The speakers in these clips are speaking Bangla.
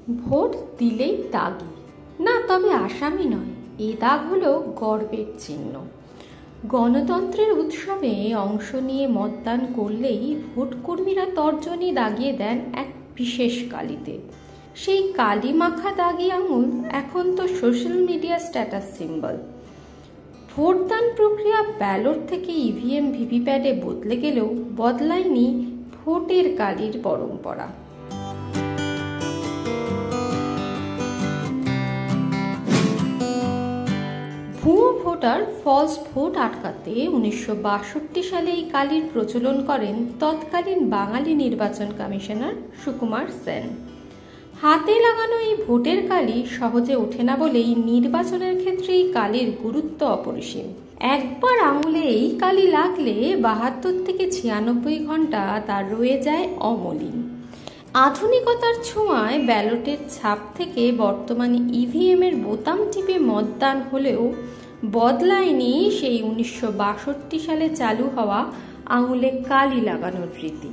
ভোট দিলেই দাগি না, তবে আসামি নয়। এ দাগ হলো গর্বের চিহ্ন। গণতন্ত্রের উৎসবে অংশ নিয়ে মতদান করলেই ভোটকর্মীরা তর্জনী দাগিয়ে দেন এক বিশেষ কালিতে। সেই কালি মাখা দাগি আঙুল এখন তো সোশ্যাল মিডিয়া স্ট্যাটাস সিম্বল। ভোটদান প্রক্রিয়া ব্যালট থেকে ইভিএম ভিভিপ্যাটে বদলে গেলেও বদলায়নি ভোটের কালির পরম্পরা। ভুয়ো ভোটার ফলস ভোট আটকাতে 1962 সালে এই কালির প্রচলন করেন তৎকালীন বাঙালি নির্বাচন কমিশনার সুকুমার সেন। হাতে লাগানো এই ভোটের কালি সহজে ওঠে না বলেই নির্বাচনের ক্ষেত্রে এই কালির গুরুত্ব অপরিসীম। একবার আঙুলে এই কালি লাগলে 72 থেকে 96 ঘন্টা তার রয়ে যায় অমলিন। আধুনিকতার ছোঁয়ায় ব্যালটের ছাপ থেকে বর্তমানে ইভিএমের বোতাম টিপে মতদান হলেও বদলায়নি সেই 1962 সালে চালু হওয়া আঙুলে কালি লাগানোর রীতি।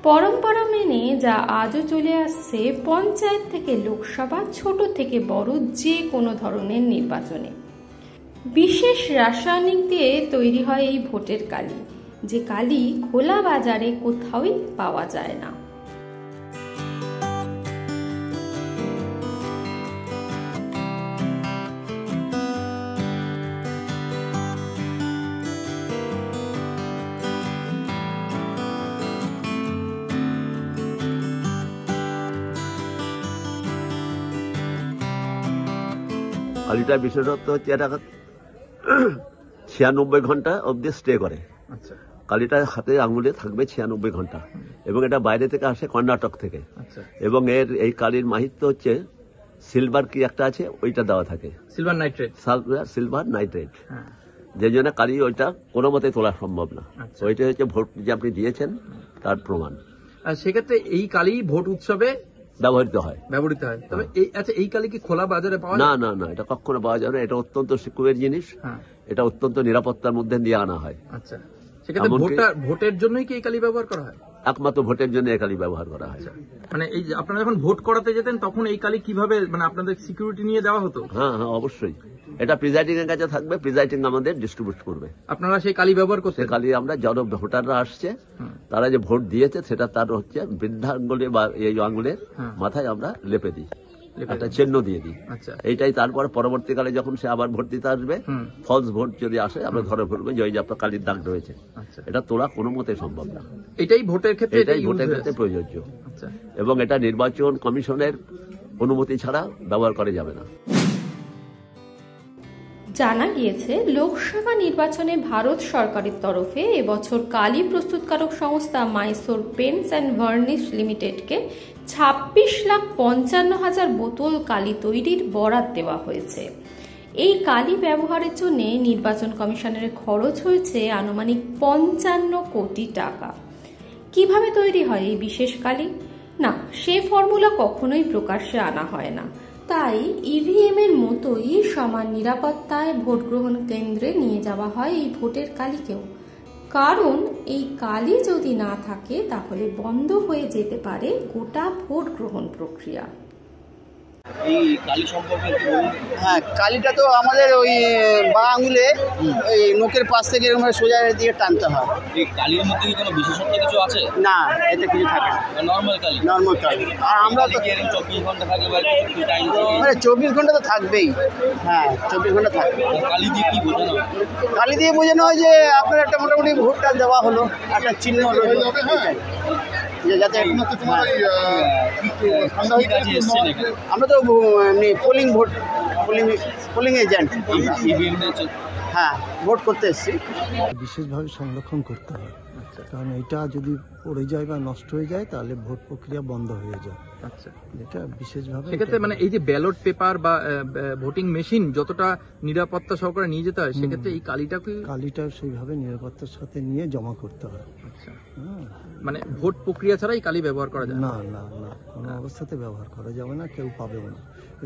পরম্পরা মেনে যা আজও চলে আসছে পঞ্চায়েত থেকে লোকসভা, ছোট থেকে বড় যে কোনো ধরনের নির্বাচনে। বিশেষ রাসায়নিক দিয়ে তৈরি হয় এই ভোটের কালি, যে কালি খোলা বাজারে কোথাওই পাওয়া যায় না। কালিটার বিশেষত্ব হচ্ছে এটা 96 ঘন্টা অব্দি স্টে করে। কালিটা হাতে আঙুলে থাকবে 96 ঘন্টা, এবং এটা বাইরে থেকে আসে কর্ণাটক থেকে। এবং এই কালির মাহিত্য হচ্ছে সিলভার কি একটা আছে, ওইটা দেওয়া থাকে, সিলভার নাইট্রেট, যে জন্য কালি ওইটা কোনো মতে তোলা সম্ভব না। ওইটা হচ্ছে ভোট যে আপনি দিয়েছেন তার প্রমাণ। সেক্ষেত্রে এই কালি ভোট উৎসবে ব্যবহৃত হয়। তবে এই কালি কি খোলা বাজারে পাওয়া যায়? না, এটা কখনো পাওয়া যাবে না। এটা অত্যন্ত সিকিউর জিনিস, এটা অত্যন্ত নিরাপত্তার মধ্যে দিয়ে আনা হয়। আচ্ছা, সেক্ষেত্রে ভোটের জন্যই কি এই কালি ব্যবহার করা হয়? একমাত্র ভোটের জন্য এই কালি ব্যবহার করা হয়। মানে এই যে আপনারা যখন ভোট করাতে যেতেন তখন এই কালি কিভাবে, মানে আপনাদের সিকিউরিটি নিয়ে দেওয়া হতো? হ্যাঁ, অবশ্যই। এটা প্রিজাইডিং এর কাছে থাকবে, প্রিজাইডিং আমাদের ডিস্ট্রিবিউট করবে। আপনারা সেই কালি ব্যবহার করতে? কালি আমরা যারা ভোটাররা আসছে তারা যে ভোট দিয়েছে সেটা তার হচ্ছে বৃদ্ধাঙ্গুলে বা এই আঙ্গুলের মাথায় আমরা লেপে দিই, একটা চিহ্ন দিয়ে দিই। এইটাই তারপর পরবর্তীকালে যখন সে আবার ভোট দিতে আসবে, ফলস ভোট যদি আসে আমরা ধরে ফেলবো যে ওই যে আপনার কালির দাগ রয়েছে। এটা তোলা কোনো মতে সম্ভব না। এটাই ভোটের ক্ষেত্রে প্রযোজ্য, এবং এটা নির্বাচন কমিশনের অনুমতি ছাড়া ব্যবহার করা যাবে না। জানা গিয়েছে, লোকসভা নির্বাচনে ভারত সরকারের তরফে এবছর কালি প্রস্তুতকারক সংস্থা মাইসোর পেন্টস অ্যান্ড ভার্নিশ লিমিটেডকে 26,55,000 বোতল কালি তৈরির বরাত দেওয়া হয়েছে। এই কালি ব্যবহারের জন্য নির্বাচন কমিশনের খরচ হয়েছে আনুমানিক 55 কোটি টাকা। কিভাবে তৈরি হয় এই বিশেষ কালি? না, সে ফর্মুলা কখনোই প্রকাশ্যে আনা হয় না। তাই ইভিএম এর মতোই সমান নিরাপত্তায় ভোট গ্রহণ কেন্দ্রে নিয়ে যাওয়া হয় এই ভোটের কালিকেও। কারণ এই কালি যদি না থাকে তাহলে বন্ধ হয়ে যেতে পারে গোটা ভোট গ্রহণ প্রক্রিয়া। এই কালি সম্পর্কে হ্যাঁ, কালিটা তো আমাদের ওই বা আঙুলে ওই নোকের পাশ থেকে এরকম সোজা দিকে টানতে হয়। এই কালির মধ্যে কি কোনো বিশেষত্ব কিছু আছে? না, এতে কিছু থাকে না, নর্মাল কালি। আর আমরা তো 24 ঘন্টা থাকে বা একটু টাইম, মানে 24 ঘন্টা তো থাকবেই। হ্যাঁ, 24 ঘন্টা থাকবে। কালি দিয়ে কি বোঝানো হয়? কালি দিয়ে বোঝানো হয় যে আপনার একটা মোটামুটি ভোটটা দেওয়া হলো, একটা চিহ্ন যাতে আমরা তো পোলিং এজেন্ট, হ্যাঁ, ভোট করতে এসেছি। বিশেষভাবে সংরক্ষণ করতে হয়, কারণ এটা যদি পড়ে যায় বা নষ্ট হয়ে যায় তাহলে ভোট প্রক্রিয়া বন্ধ হয়ে যায়। আচ্ছা, এটা বিশেষভাবে সেক্ষেত্রে মানে এই যে ব্যালট পেপার বা ভোটিং মেশিন যতটা নিরাপত্তা সহকারে নিয়ে যেতে হয়, সেক্ষেত্রে এই কালিটা সেইভাবে নিরাপত্তার সাথে নিয়ে জমা করতে হয়। আচ্ছা, মানে ভোট প্রক্রিয়া ছাড়া এই কালি ব্যবহার করা যায় না? কোনো অবস্থাতে ব্যবহার করা যাবে না, কেউ পাবেও না।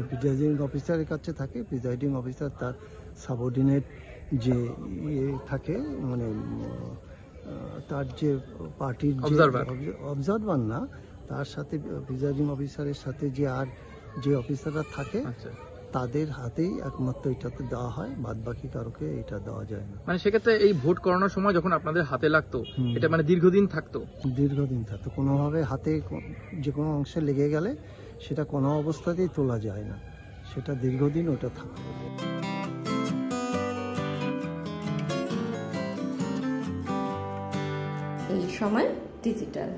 প্রিজাইডিং অফিসারের কাছে থাকে, প্রিজাইডিং অফিসার তার সাবঅর্ডিনেট যে থাকে, মানে তার যে পার্টির অবজারভার না, তার সাথে প্রিজাইডিং অফিসারের সাথে যে আর যে অফিসাররা থাকে আচ্ছা, তাদের হাতেই একমাত্র এটাতে দেওয়া হয়, বাদ বাকি কারোকে এটা দেওয়া যায় না। মানে সেক্ষেত্রে এই ভোট করানোর সময় যখন আপনাদের হাতে লাগতো, এটা মানে দীর্ঘদিন থাকতো? দীর্ঘদিন থাকতো, কোনোভাবে হাতে যে কোনো অংশে লেগে গেলে সেটা কোনো অবস্থাতেই তোলা যায় না, সেটা দীর্ঘদিন ওটা থাকতো। এই সময় ডিজিটাল।